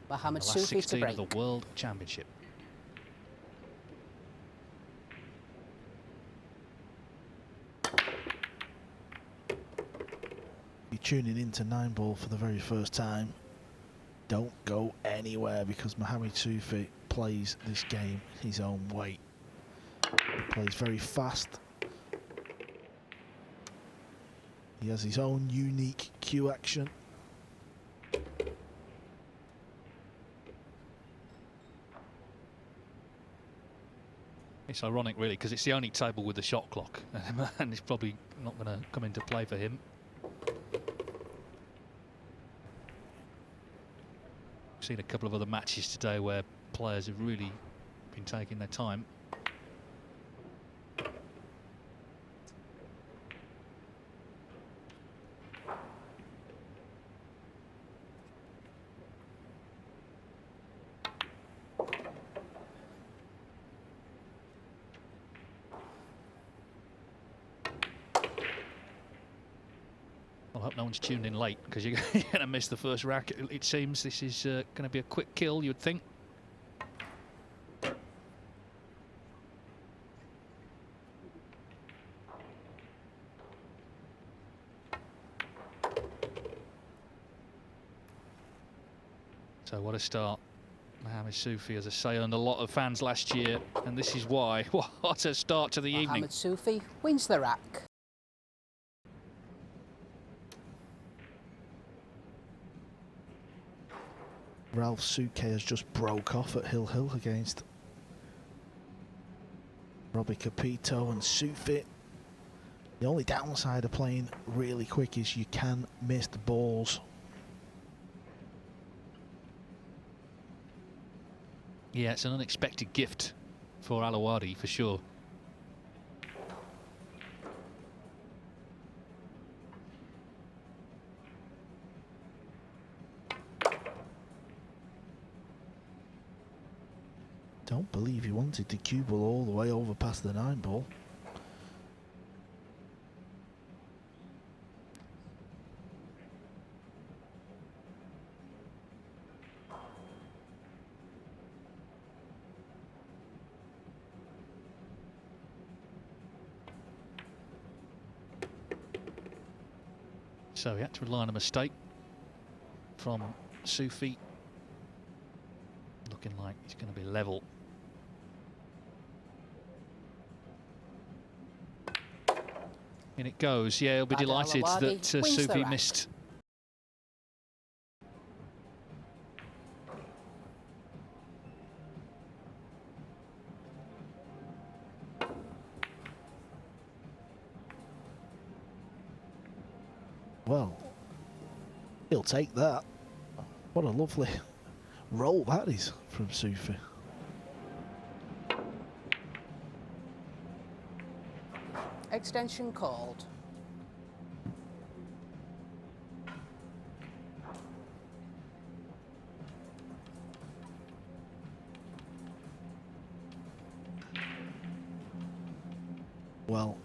Mohammad the last Soufi to 16 break. of the World Championship. You're tuning into Nineball for the very first time. Don't go anywhere because Mohammad Soufi plays this game his own way. He plays very fast. He has his own unique cue action. It's ironic, really, because it's the only table with a shot clock, and it's probably not going to come into play for him. I've seen a couple of other matches today where players have really been taking their time. I hope no one's tuned in late, because you're going to miss the first rack. It seems this is going to be a quick kill, you would think. So what a start. Mohammad Soufi, as I say, earned a lot of fans last year, and this is why. What a start to the evening. Mohammad Soufi wins the rack. Ralph Souke has just broke off at Hill Hill against Robbie Capito and Soufi. The only downside of playing really quick is you can miss the balls. Yeah, it's an unexpected gift for Alawadhi, for sure. Don't believe he wanted the cue ball all the way over past the 9-ball. So he had to rely on a mistake from Soufi. Looking like he's going to be level. In it goes. Yeah, he'll be delighted that Soufi missed. Well, he'll take that. What a lovely roll that is from Soufi. Extension called. Well,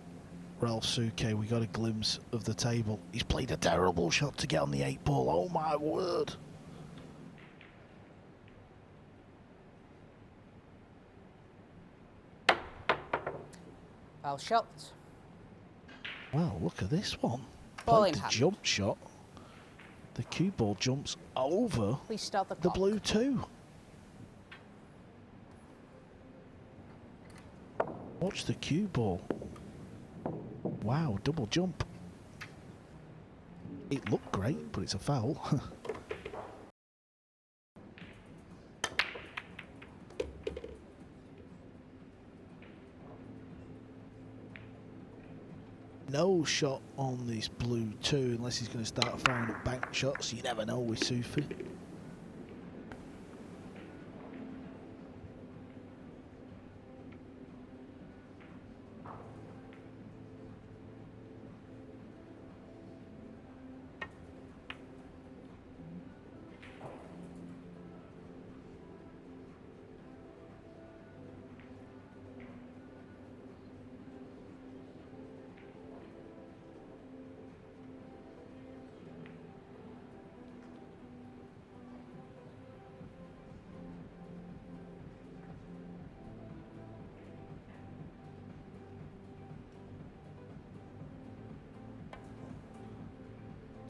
Ralph Souke, we got a glimpse of the table. He's played a terrible shot to get on the 8-ball. Oh my word. Foul shot. Wow, look at this one. Ball Played in the hand. jump shot. The cue ball jumps over Please start the the clock. blue 2. Watch the cue ball. Wow, double jump. It looked great, but it's a foul. No shot on this blue 2 unless he's going to start firing up bank shots. You never know with Soufi.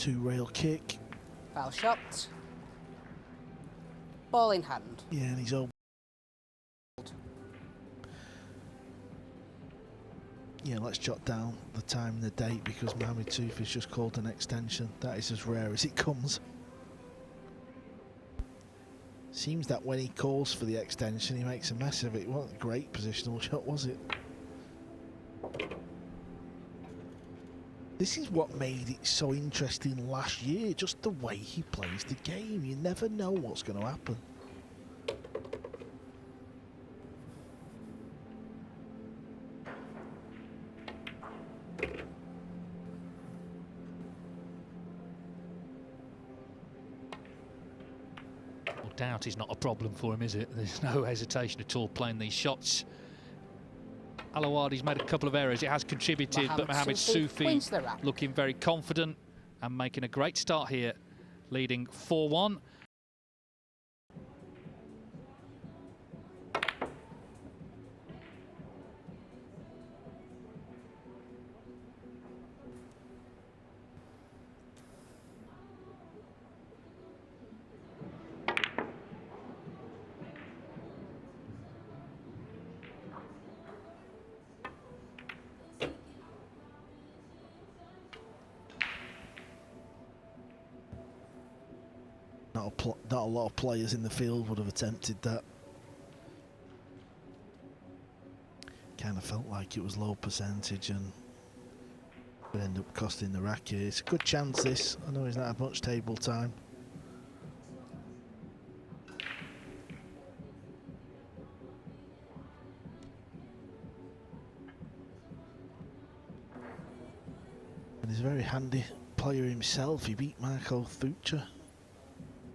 Two-rail kick. Foul shot. Ball in hand. Yeah, and he's over. Yeah, let's jot down the time and the date because Mohammad Soufi's just called an extension. That is as rare as it comes. Seems that when he calls for the extension, he makes a mess of it. It wasn't a great positional shot, was it? This is what made it so interesting last year, just the way he plays the game. You never know what's going to happen. Doubt is not a problem for him, is it? There's no hesitation at all playing these shots. Alawadhi's made a couple of errors. It has contributed, but Mohammad Soufi looking very confident and making a great start here, leading 4-1. Not a lot of players in the field would have attempted that. Kind of felt like it was low percentage and would end up costing the racket. It's a good chance this. I know he's not had much table time. And he's a very handy player himself. He beat Marco Thucha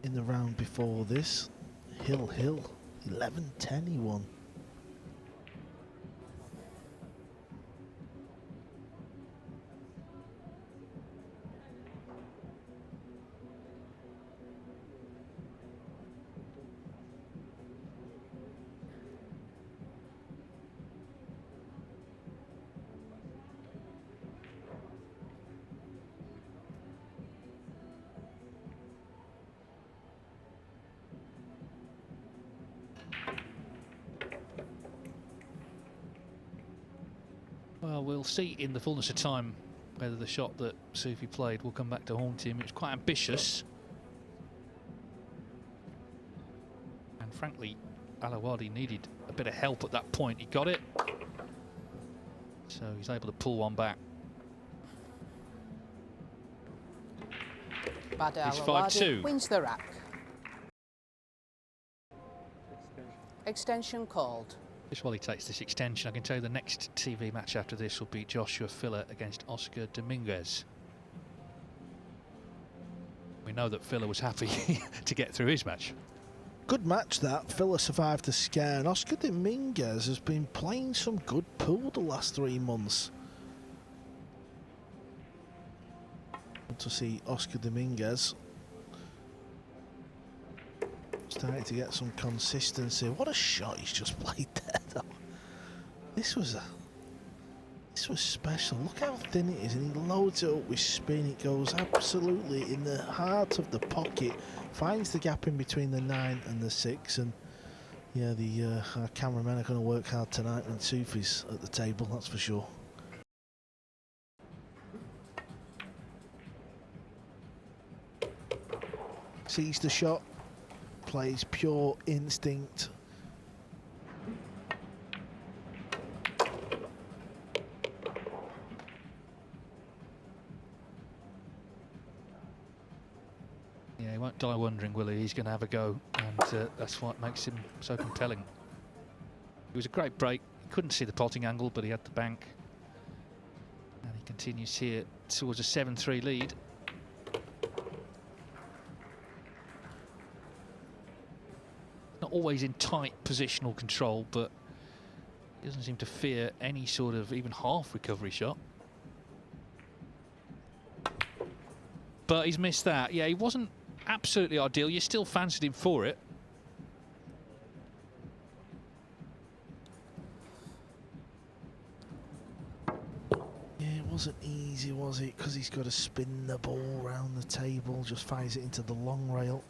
in the round before this. Hill, 11-10 he won. Well, we'll see in the fullness of time whether the shot that Sufi played will come back to haunt him. It was quite ambitious. And frankly, Alawadhi needed a bit of help at that point. He got it. So he's able to pull one back. It's 5-2. Wins the rack. Extension called. Just while he takes this extension, I can tell you the next TV match after this will be Joshua Filler against Oscar Dominguez. We know that Filler was happy to get through his match. Good match that. Filler survived the scare, and Oscar Dominguez has been playing some good pool the last 3 months. Good to see Oscar Dominguez starting to get some consistency. What a shot he's just played there, though. This was special. Look how thin it is, and he loads it up with spin. It goes absolutely in the heart of the pocket, finds the gap in between the 9 and the 6, and yeah, the our cameramen are going to work hard tonight when Soufi's at the table, that's for sure. Sees the shot, plays pure instinct. Yeah, he won't die wondering, will he? He's going to have a go, and that's what makes him so compelling. It was a great break. He couldn't see the potting angle, but he had the bank. And he continues here towards a 7-3 lead. Not always in tight positional control, but he doesn't seem to fear any sort of even half recovery shot. But he's missed that. Yeah, he wasn't absolutely ideal. You still fancied him for it. Yeah, it wasn't easy, was it? Because he he's got to spin the ball round the table, just fires it into the long rail.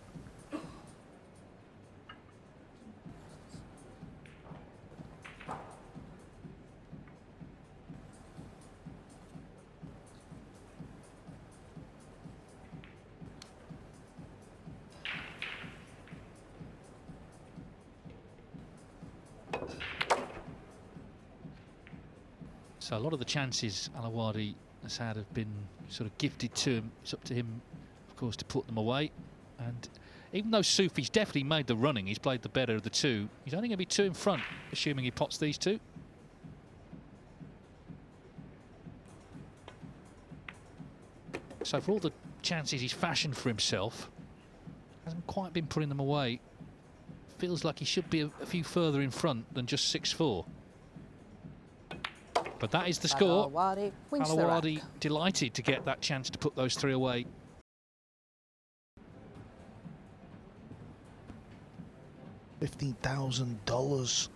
So a lot of the chances Alawadhi has had have been sort of gifted to him. It's up to him, of course, to put them away. And even though Soufi's definitely made the running, he's played the better of the two, he's only going to be two in front, assuming he pots these two. So for all the chances he's fashioned for himself, hasn't quite been putting them away. Feels like he should be a few further in front than just 6-4. But that is the score. Alawadhi delighted to get that chance to put those three away. $15,000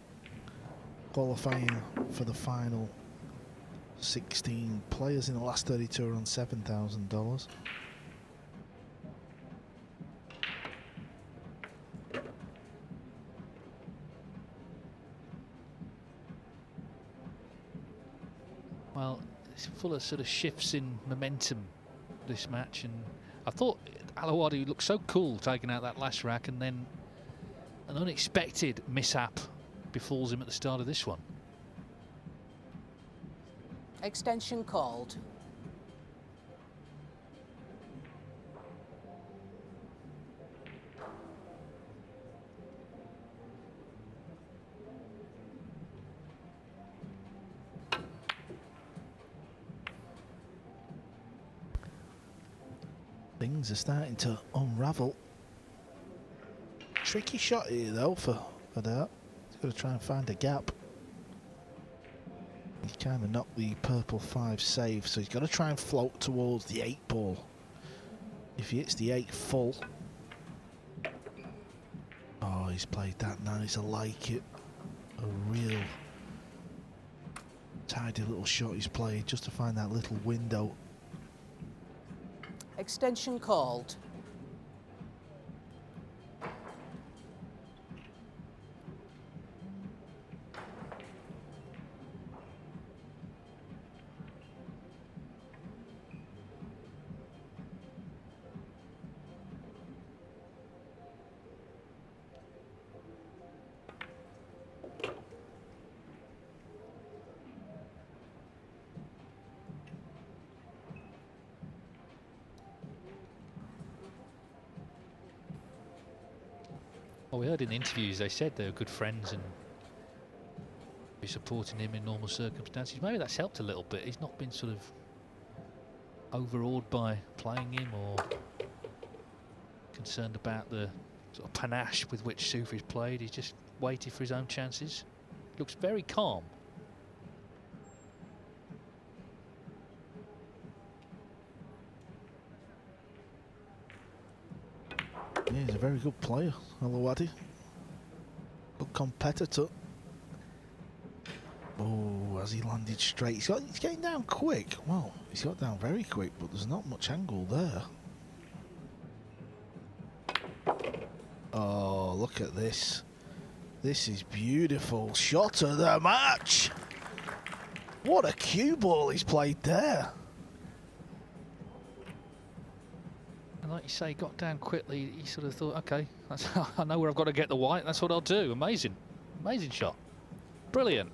qualifying for the final 16 players in the last 32 are on $7,000. Well, it's full of sort of shifts in momentum, this match, and I thought Alawadhi looked so cool taking out that last rack, and then an unexpected mishap befalls him at the start of this one. Extension called. Things are starting to unravel. Tricky shot here though for that. He's got to try and find a gap. He kind of knocked the purple 5 save, so he's got to try and float towards the 8 ball. If he hits the 8 full. Oh, he's played that nice. I like it. A real tidy little shot he's played just to find that little window. Extension called. Well, we heard in the interviews they said they were good friends and be supporting him in normal circumstances. Maybe that's helped a little bit. He's not been sort of overawed by playing him or concerned about the sort of panache with which Soufi's played. He's just waited for his own chances. Looks very calm. Yeah, he's a very good player, Alawadhi. Good competitor. Oh, has he landed straight? He's getting down quick. Well, he's got down very quick, but there's not much angle there. Oh, look at this. This is beautiful. Shot of the match. What a cue ball he's played there. And like you say, he got down quickly. He sort of thought, okay, that's I know where I've got to get the white. That's what I'll do. Amazing. Amazing shot. Brilliant.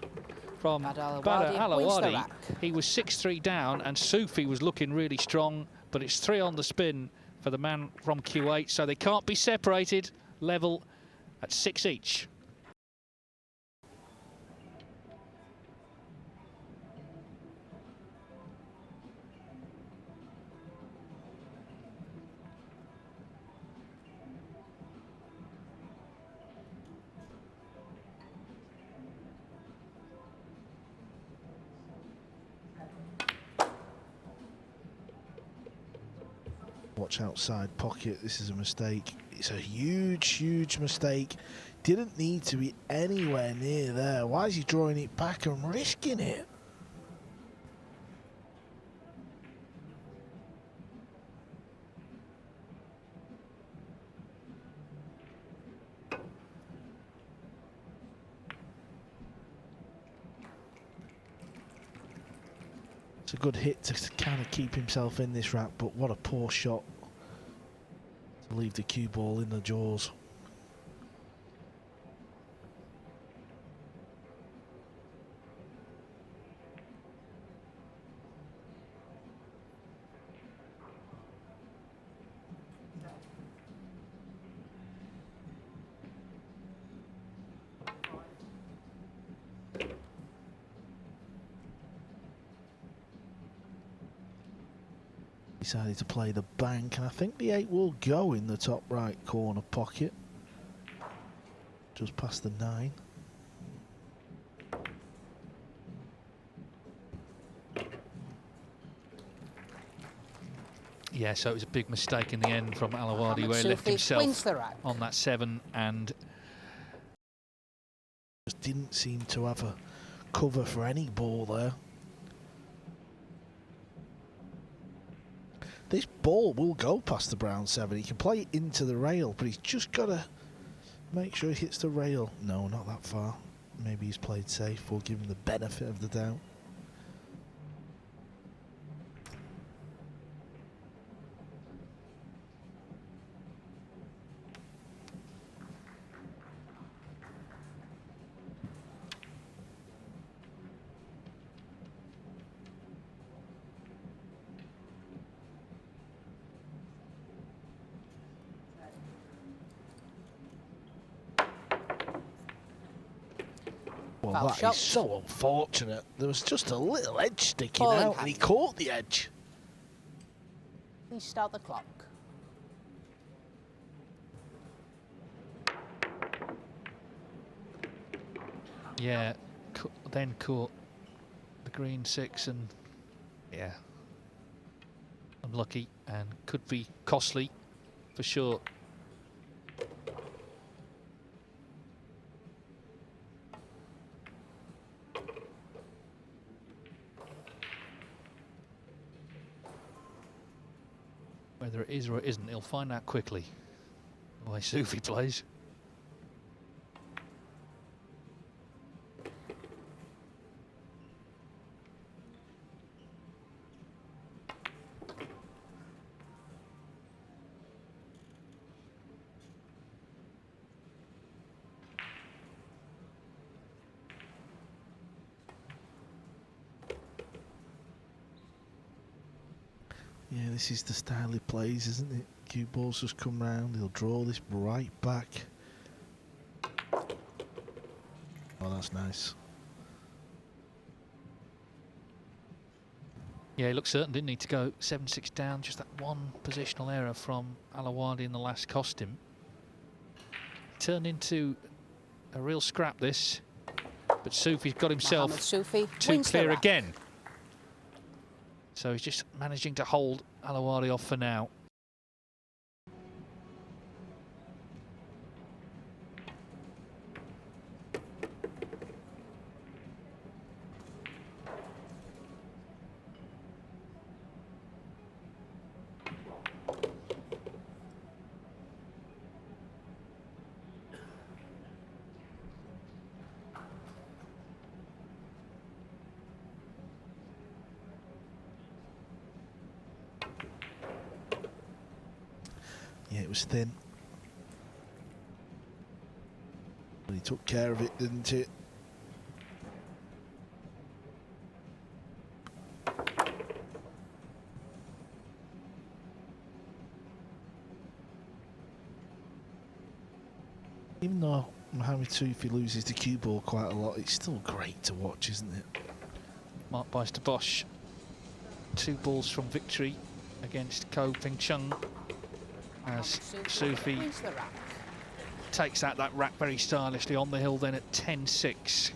From Alawadhi. He was 6-3 down, and Sufi was looking really strong, but it's 3 on the spin for the man from Q8, so they can't be separated. Level at 6 each. Watch outside pocket. This is a mistake. It's a huge, huge mistake. Didn't need to be anywhere near there. Why is he drawing it back and risking it? It's a good hit to kind of keep himself in this rack, but what a poor shot to leave the cue ball in the jaws. Decided to play the bank, and I think the 8 will go in the top right corner pocket, just past the 9. Yeah, so it was a big mistake in the end from Alawadhi, where he left himself on that 7 and just didn't seem to have a cover for any ball there. This ball will go past the brown 7. He can play it into the rail, but he's just got to make sure he hits the rail. No, not that far. Maybe he's played safe. We'll give him the benefit of the doubt. Well, that is so unfortunate. There was just a little edge sticking out, and he caught the edge. Please start the clock. yeah, then caught the green 6, and yeah, unlucky and could be costly for sure. Whether it is or it isn't, he'll find out quickly. The way Sufi plays. Yeah, this is the style he plays, isn't it? Cue balls just come round, he'll draw this right back. Oh, that's nice. Yeah, he looked certain, didn't he, to go 7-6 down. Just that one positional error from Alawadhi in the last cost him. Turned into a real scrap, this. But Soufi's got himself too clear again. So he's just managing to hold Alawadhi off for now. Yeah, it was thin. But he took care of it, didn't it? Even though Mohammad Soufi loses the cue ball quite a lot, it's still great to watch, isn't it? Mark buys to Bosch. 2 balls from victory against Ko Ping Chung. As Soufi takes out that rack very stylishly on the hill then at 10-6.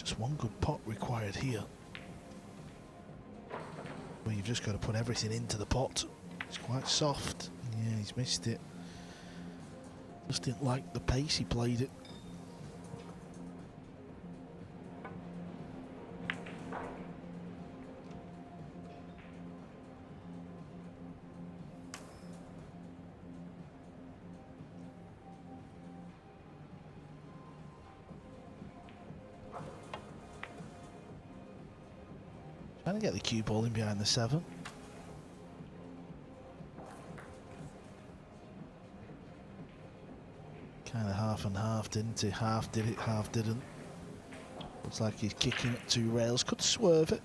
Just one good pot required here. Well, you've just got to put everything into the pot. It's quite soft. Yeah, he's missed it. Just didn't like the pace he played it. Trying to get the cue ball in behind the 7. Kind of half and half, didn't he? Half did it, half didn't. Looks like he's kicking at 2 rails. Could swerve it.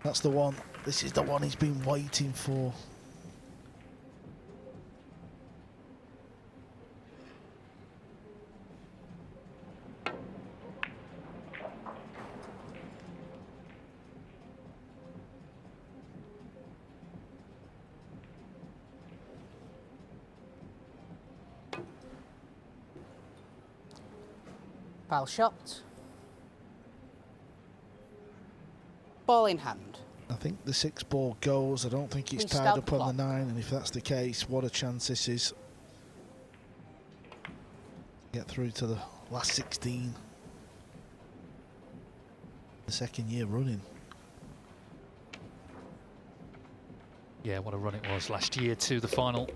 That's the one. This is the one he's been waiting for. Foul shot. Ball in hand. I think the 6 ball goes. I don't think it's tied up on the 9, and if that's the case, what a chance this is. Get through to the last 16. The 2nd year running. Yeah, what a run it was last year to the final.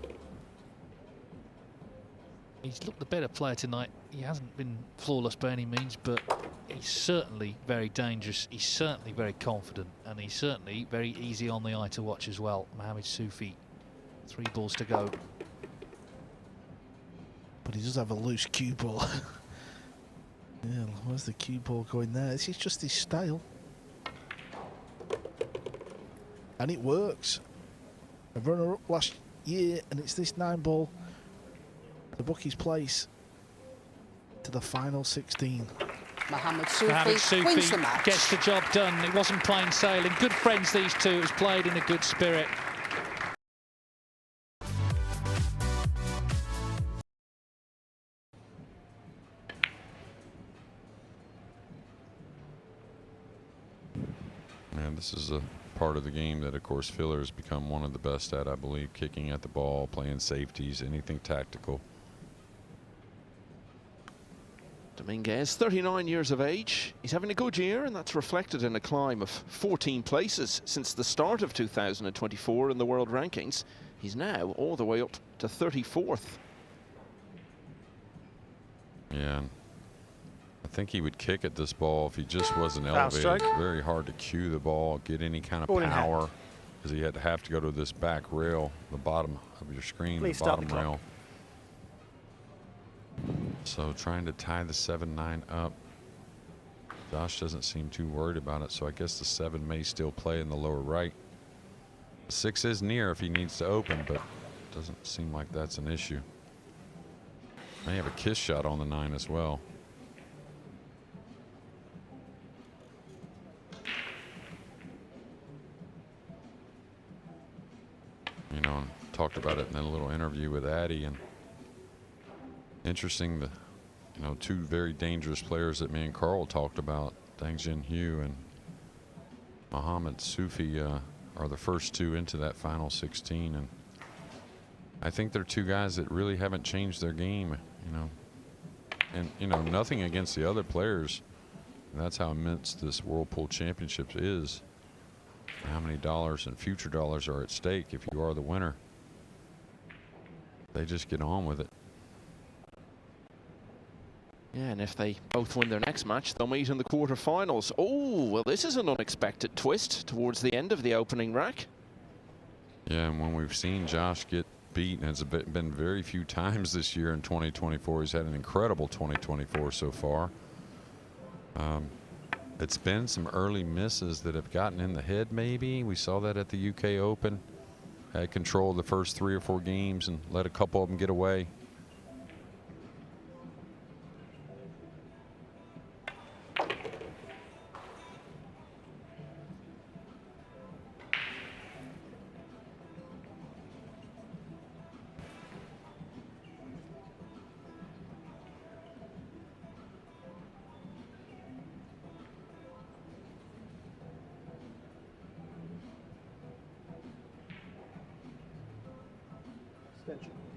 He's looked the better player tonight. He hasn't been flawless by any means, but he's certainly very dangerous. He's certainly very confident, and he's certainly very easy on the eye to watch as well. Mohammad Soufi, 3 balls to go. But he does have a loose cue ball. Yeah, where's the cue ball going there? This is just his style. And it works. A runner-up last year, and it's this 9 ball. The bookies place to the final 16. Mohammad Soufi wins the match. Gets the job done. It wasn't plain sailing. Good friends, these two. It was played in a good spirit. And this is a part of the game that, of course, Filler has become one of the best at, I believe, kicking at the ball, playing safeties, anything tactical. Dominguez, 39 years of age. He's having a good year, and that's reflected in a climb of 14 places since the start of 2024 in the world rankings. He's now all the way up to 34th. Yeah, I think he would kick at this ball if he just wasn't elevated. It's very hard to cue the ball, get any kind of power, because he had to have to go to this back rail, the bottom of your screen, the bottom rail. So trying to tie the 7-9 up. Josh doesn't seem too worried about it, so I guess the 7 may still play in the lower right. The 6 is near if he needs to open, but doesn't seem like that's an issue. May have a kiss shot on the 9 as well. You know, talked about it in a little interview with Addy, and interesting, you know, 2 very dangerous players that me and Carl talked about, Dang Jinhyu and Mohammad Sufi, are the first 2 into that final 16, and I think they're 2 guys that really haven't changed their game, you know, and you know, nothing against the other players. That's how immense this Whirlpool Championships is. How many dollars and future dollars are at stake if you are the winner. They just get on with it. Yeah, and if they both win their next match, they'll meet in the quarterfinals. Oh, well, this is an unexpected twist towards the end of the opening rack. Yeah, and when we've seen Josh get beaten, it's been very few times this year in 2024. He's had an incredible 2024 so far. It's been some early misses that have gotten in the head, maybe. We saw that at the UK Open. Had control of the first 3 or 4 games and let a couple of them get away.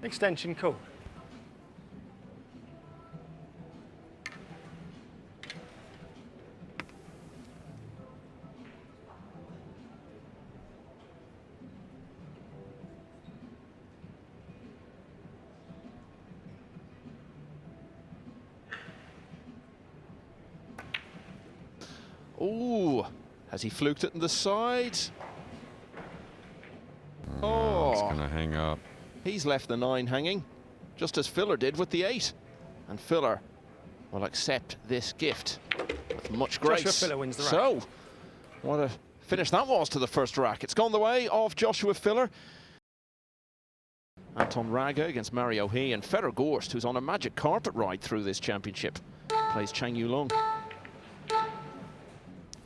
Extension, cool. Ooh, has he fluked it in the side? Oh, it's going to hang up. He's left the 9 hanging, just as Filler did with the 8. And Filler will accept this gift with much grace. Joshua Filler wins the rack. So, what a finish that was to the first rack. It's gone the way of Joshua Filler. Anton Raga against Mario He, and Fedor Gorst, who's on a magic carpet ride through this championship, plays Chang Yulong.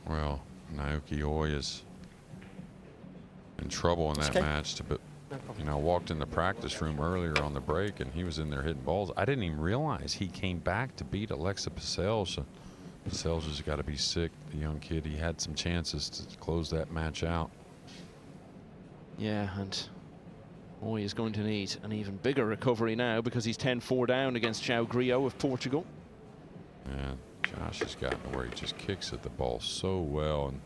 Well, Naoki Oi is in trouble in that match. But you know, I walked in the practice room earlier on the break, and he was in there hitting balls. I didn't even realize he came back to beat Alexa Pasels. So Pasels has got to be sick, the young kid. He had some chances to close that match out. Yeah, and Oi is going to need an even bigger recovery now because he's 10-4 down against João Grillo of Portugal. Yeah, Josh has gotten to where he just kicks at the ball so well, and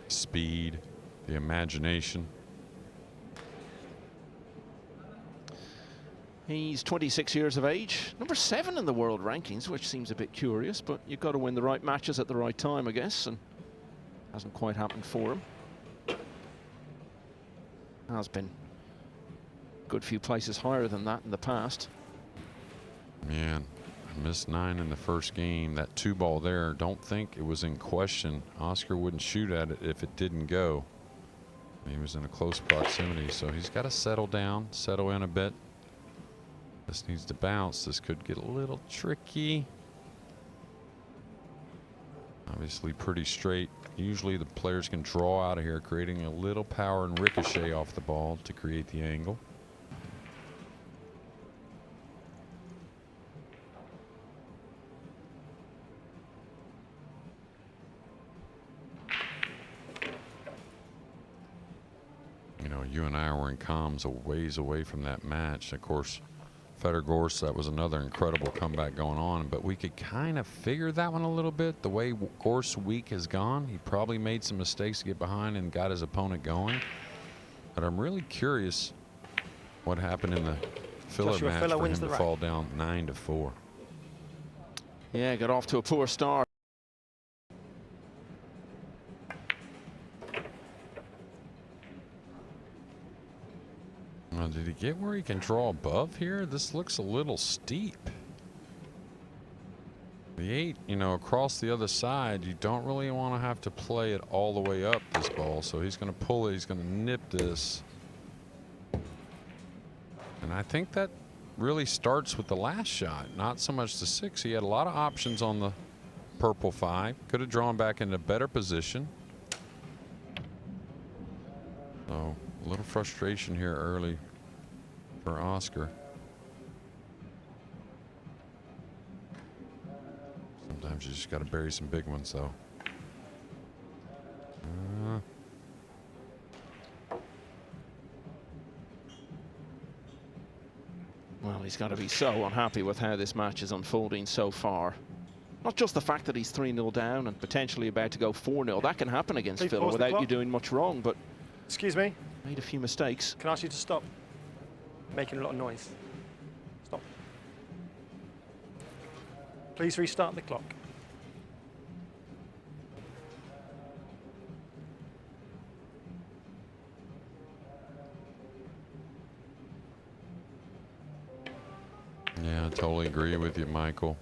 speed, the imagination. He's 26 years of age, number 7 in the world rankings, which seems a bit curious, but you've got to win the right matches at the right time, I guess, and hasn't quite happened for him. Has been a good few places higher than that in the past. Man, I missed 9 in the first game. That 2-ball there, don't think it was in question. Oscar wouldn't shoot at it if it didn't go. He was in a close proximity, so he's got to settle down, settle in a bit. This needs to bounce. This could get a little tricky. Obviously pretty straight. Usually the players can draw out of here, creating a little power and ricochet off the ball to create the angle. You know, you and I were in comms a ways away from that match. Of course, Fedor Gorst, that was another incredible comeback going on, but we could kind of figure that one a little bit. The way Gorst's week has gone, he probably made some mistakes to get behind and got his opponent going. But I'm really curious what happened in the Filler match for him to fall down 9-4. Yeah, got off to a poor start. Did he get where he can draw above here? This looks a little steep. The 8, you know, across the other side, you don't really want to have to play it all the way up this ball. So he's going to pull it. He's going to nip this. And I think that really starts with the last shot, not so much the 6. He had a lot of options on the purple 5. Could have drawn back into a better position. So a little frustration here early for Oscar. Sometimes you just got to bury some big ones, though. Well, he's got to be so unhappy with how this match is unfolding so far. Not just the fact that he's 3-0 down and potentially about to go 4-0. That can happen against Filler without you doing much wrong, but... Excuse me? Made a few mistakes. Can I ask you to stop making a lot of noise? Stop. Please restart the clock. totally agree with you, Michael.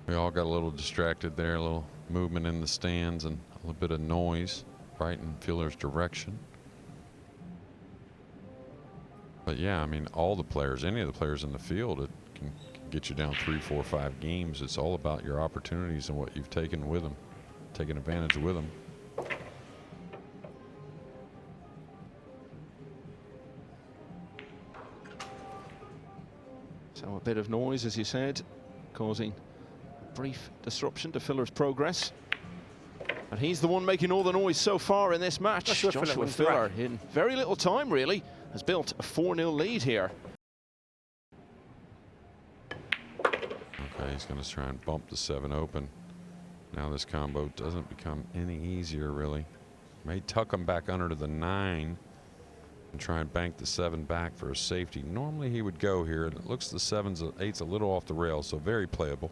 We all got a little distracted there, a little movement in the stands and a little bit of noise right in Fielder's direction. But yeah, I mean, all the players, any of the players in the field, it can get you down 3, 4, 5 games. It's all about your opportunities and what you've taken with them, taken advantage with them. So a bit of noise, as you said, causing a brief disruption to Filler's progress. And he's the one making all the noise so far in this match. Joshua Filler, in very little time, really, has built a 4-0 lead here. Okay, he's going to try and bump the 7 open. Now this combo doesn't become any easier, really. May tuck him back under to the 9 and try and bank the 7 back for a safety. Normally he would go here, and it looks the 8's a little off the rail, so very playable.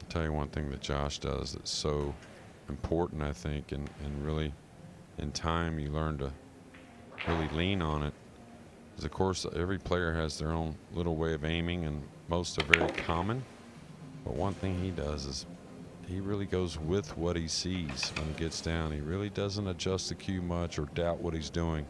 I'll tell you one thing that Josh does that's so important, I think, and really in time you learn to really lean on it. Is, of course, every player has their own little way of aiming, and most are very common. But one thing he does is he really goes with what he sees when he gets down. He really doesn't adjust the cue much or doubt what he's doing.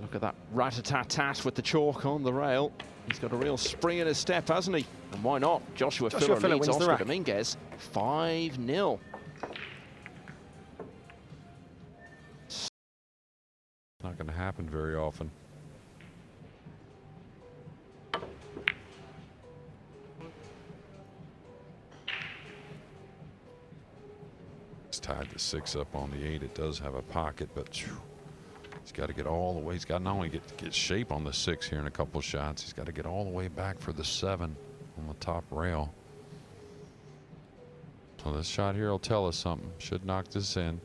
Look at that rat-a-tat-tat with the chalk on the rail. He's got a real spring in his step, hasn't he? And why not? Joshua Filler leads Oscar Dominguez 5-0. Not going to happen very often. He's tied the 6 up on the 8. It does have a pocket, but he's got to get all the way. He's got to not only get shape on the 6 here in a couple shots, he's got to get all the way back for the 7 on the top rail. So this shot here will tell us something. Should knock this in.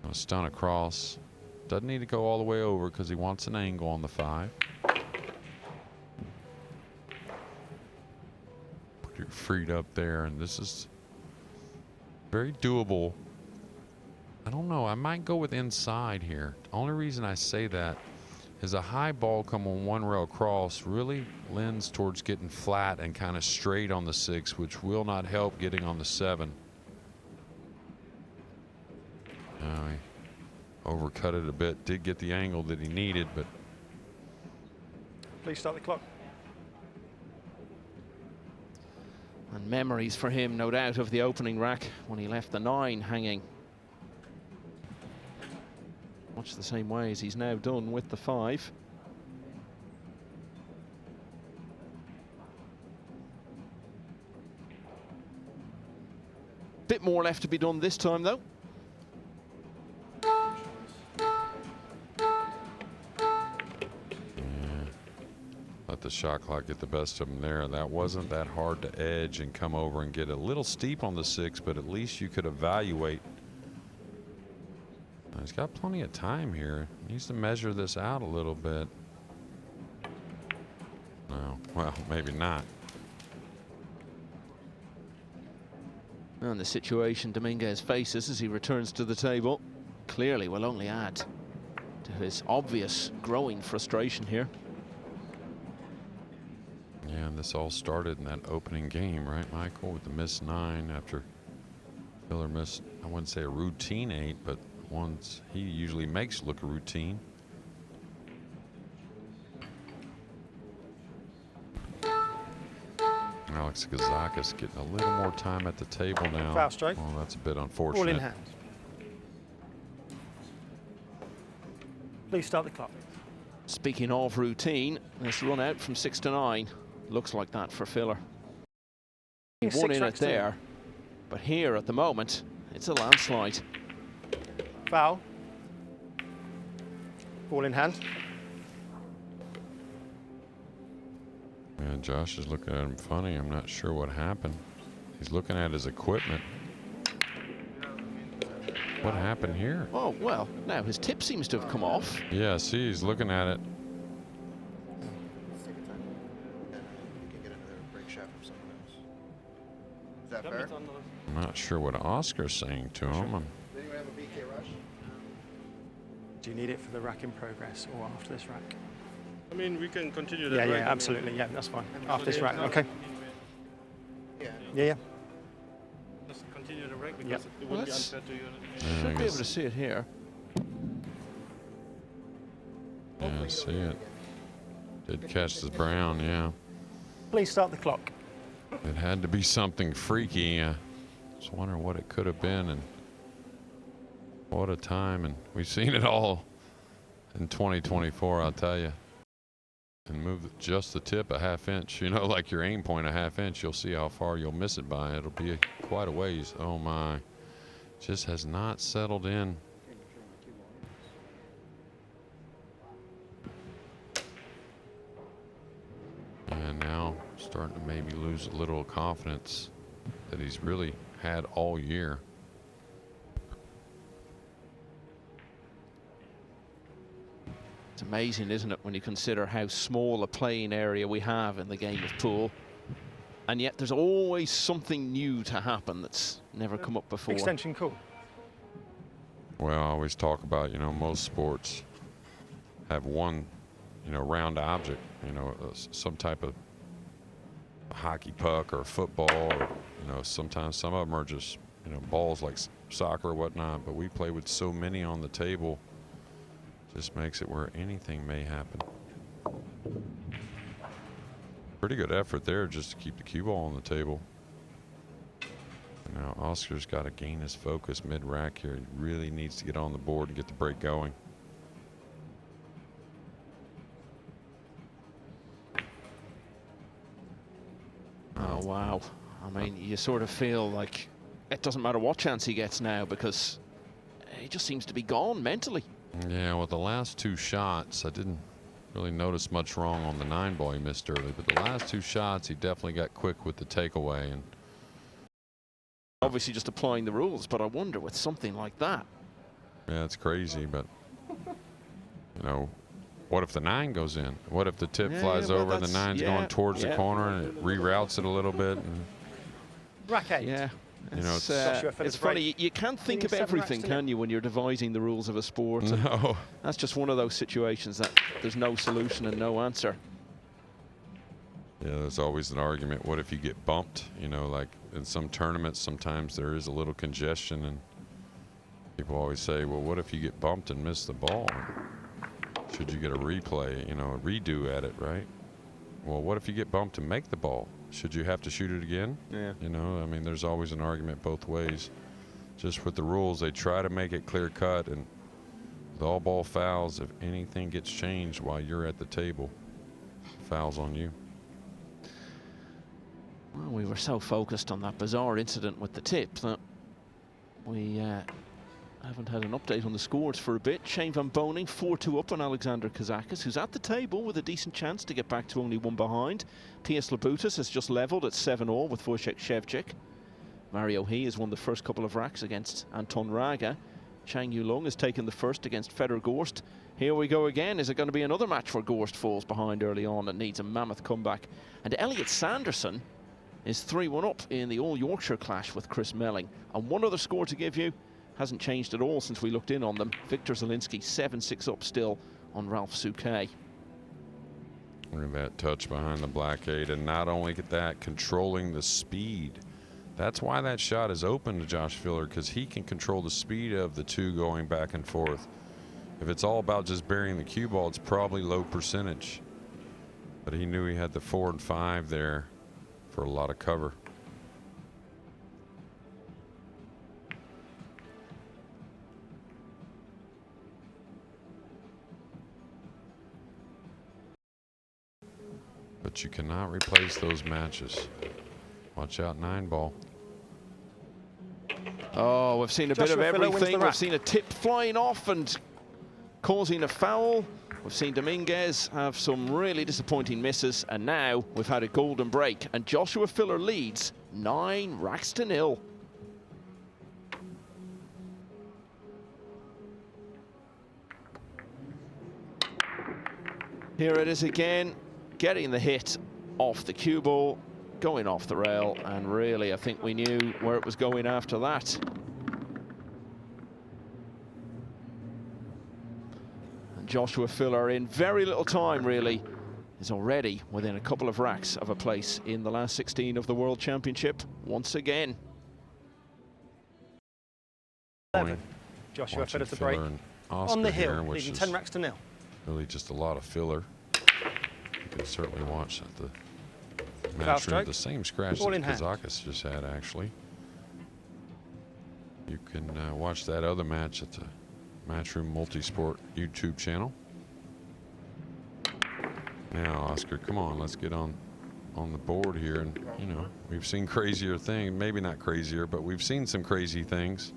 Gonna stun across. Doesn't need to go all the way over because he wants an angle on the 5. You're freed up there, and this is very doable. I don't know. I might go with inside here. The only reason I say that is a high ball come on one rail cross really lends towards getting flat and kind of straight on the 6, which will not help getting on the 7. He overcut it a bit, did get the angle that he needed, but. Please start the clock. And memories for him, no doubt, of the opening rack when he left the 9 hanging. Much the same way as he's now done with the 5. Bit more left to be done this time, though. Let the shot clock get the best of him there. That wasn't that hard to edge and come over and get a little steep on the 6, but at least you could evaluate. He's got plenty of time here. Needs to measure this out a little bit. No, well, maybe not. And the situation Dominguez faces as he returns to the table clearly will only add to his obvious growing frustration here. Yeah, and this all started in that opening game, right, Michael, with the missed 9 after Filler missed, I wouldn't say a routine 8, but ones he usually makes look a routine. Alex Gazakis getting a little more time at the table now. Foul strike. Oh, that's a bit unfortunate. All in hand. Please start the clock. Speaking of routine, this run out from 6 to 9 looks like that for Filler. He won in it there, but here at the moment, it's a landslide. Foul. Ball in hand. Yeah, Josh is looking at him funny. I'm not sure what happened. He's looking at his equipment. What happened here? Oh, well, now his tip seems to have come off. Yeah, see, he's looking at it. that fair? I'm not sure what Oscar's saying to him. Then you have a BK rush? Do you need it for the rack in progress or after this rack? I mean, we can continue that. Yeah, right? yeah, absolutely. Yeah, that's fine. After this Yeah, rack, no, okay. Yeah. Yeah, yeah. Just continue the rank because Yep. it Well, would be that's- unfair to you. Should be able to see it here. Yeah, see it. Did catch the brown, yeah. Please start the clock. It had to be something freaky. Just wondering what it could have been, and what a time. And we've seen it all in 2024, I'll tell you. And move just the tip a half inch, you know, like your aim point a half inch, you'll see how far you'll miss it by. It'll be quite a ways. Oh my, just has not settled in. And now starting to maybe lose a little confidence that he's really had all year. It's amazing, isn't it, when you consider how small a playing area we have in the game of pool. And yet there's always something new to happen that's never come up before. Extension cool. Well, I always talk about, you know, most sports have one, you know, round object, you know, some type of hockey puck or football, or, you know, sometimes some of them are just, you know, balls like soccer or whatnot, but we play with so many on the table, just makes it where anything may happen. Pretty good effort there just to keep the cue ball on the table. Now Oscar's got to gain his focus mid-rack here. He really needs to get on the board and get the break going. Oh, wow. I mean, you sort of feel like it doesn't matter what chance he gets now, because he just seems to be gone mentally. Yeah, well, the last two shots, I didn't really notice much wrong on the 9-ball he missed early, but the last two shots, he definitely got quick with the takeaway. And obviously just applying the rules, but I wonder with something like that. yeah, it's crazy, but, you know, what if the 9 goes in? What if the tip flies over and the 9's going towards the corner and it reroutes it a little bit? And, Rack 8. Yeah. you know, It's funny, you can't think of everything, can you, when you're devising the rules of a sport? no. That's just one of those situations that there's no solution and no answer. Yeah, there's always an argument. What if you get bumped? You know, like in some tournaments, sometimes there is a little congestion, and people always say, well, what if you get bumped and miss the ball? Should you get a replay, you know, a redo at it, right? Well, what if you get bumped and make the ball? Should you have to shoot it again? Yeah. You know, I mean, there's always an argument both ways. Just with the rules, they try to make it clear cut, and with all ball fouls, if anything gets changed while you're at the table, foul's on you. Well, we were so focused on that bizarre incident with the tip that we haven't had an update on the scores for a bit. Shane Van Boning 4-2 up on Alexander Kazakis, who's at the table with a decent chance to get back to only one behind. P.S. Labutis has just levelled at 7-all with Wojciech Szewczyk. Mario He has won the first couple of racks against Anton Raga. Chang Yulong has taken the first against Fedor Gorst. Here we go again. Is it going to be another match where Gorst falls behind early on and needs a mammoth comeback? And Elliot Sanderson is 3-1 up in the All-Yorkshire clash with Chris Melling. And one other score to give you, hasn't changed at all since we looked in on them. Victor Zielinski 7-6 up still on Ralph Souquet. Look at that touch behind the black 8, and not only at that, controlling the speed. That's why that shot is open to Josh Filler, because he can control the speed of the two going back and forth. If it's all about just burying the cue ball, it's probably low percentage. But he knew he had the 4 and 5 there for a lot of cover. But you cannot replace those matches. Watch out, 9-ball. Oh, we've seen a bit of everything. We've seen a tip flying off and causing a foul. We've seen Dominguez have some really disappointing misses, and now we've had a golden break, and Joshua Filler leads 9 racks to 0. Here it is again, getting the hit off the cue ball. going off the rail, and really I think we knew where it was going after that. And Joshua Filler, in very little time really, is already within a couple of racks of a place in the last 16 of the World Championship once again. Joshua Filler to Filler break and Oscar on the hill, here, which leading is 10 racks to 0. really just a lot of filler. You can certainly watch at the Foul match room. stroke. The same scratch Ball that in hand. Kazakis just had, actually. You can watch that other match at the Matchroom Multisport YouTube channel. Now, Oscar, come on, let's get on the board here. And, you know, we've seen crazier things. Maybe not crazier, but we've seen some crazy things.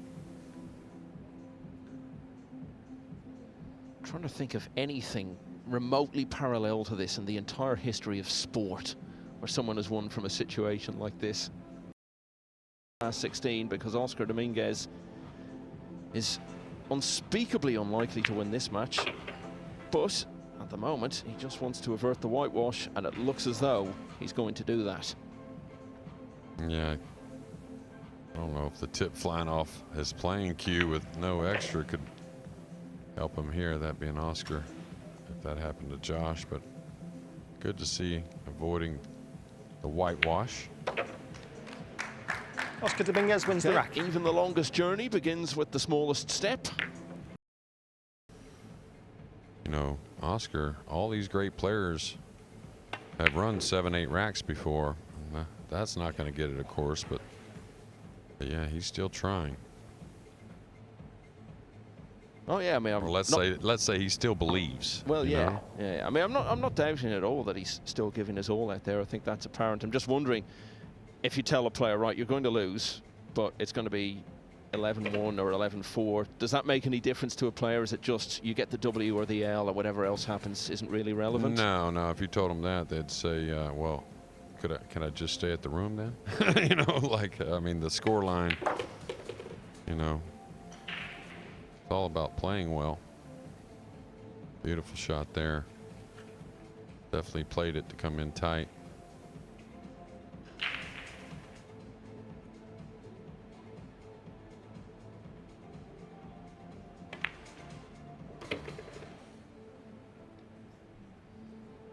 I'm trying to think of anything remotely parallel to this in the entire history of sport where someone has won from a situation like this. Last 16, because Oscar Dominguez is unspeakably unlikely to win this match, but at the moment he just wants to avert the whitewash, and it looks as though he's going to do that. Yeah, I don't know if the tip flying off his playing cue with no extra could help him here, that being Oscar, if that happened to Josh. But good to see avoiding the whitewash. Oscar Dominguez wins the rack. Even the longest journey begins with the smallest step. You know, Oscar, all these great players have run 7-8 racks before. That's not going to get it, of course, but yeah, he's still trying. Oh yeah, I mean, or let's say he still believes. Well, yeah, know? yeah. I mean, I'm not doubting at all that he's still giving his all out there. I think that's apparent. I'm just wondering if you tell a player, right, you're going to lose, but it's going to be 11-1 or 11-4. Does that make any difference to a player? Is it just you get the W or the L or whatever else happens isn't really relevant? No. If you told them that, they'd say, well, can I just stay at the room then? You know, like, I mean, the score line, you know, it's all about playing well. Beautiful shot there. Definitely played it to come in tight.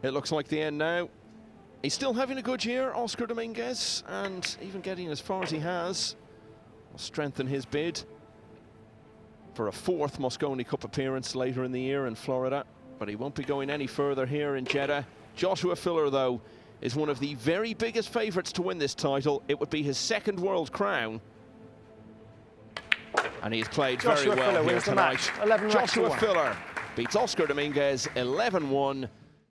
It looks like the end now. He's still having a good year, Oscar Dominguez, and even getting as far as he has will strengthen his bid for a 4th Mosconi Cup appearance later in the year in Florida. But he won't be going any further here in Jeddah. Joshua Filler, though, is one of the very biggest favourites to win this title. It would be his 2nd world crown. And he's played Joshua very well Filler here wins the tonight. match. 11 Joshua racks to 1. Filler beats Oscar Dominguez 11-1.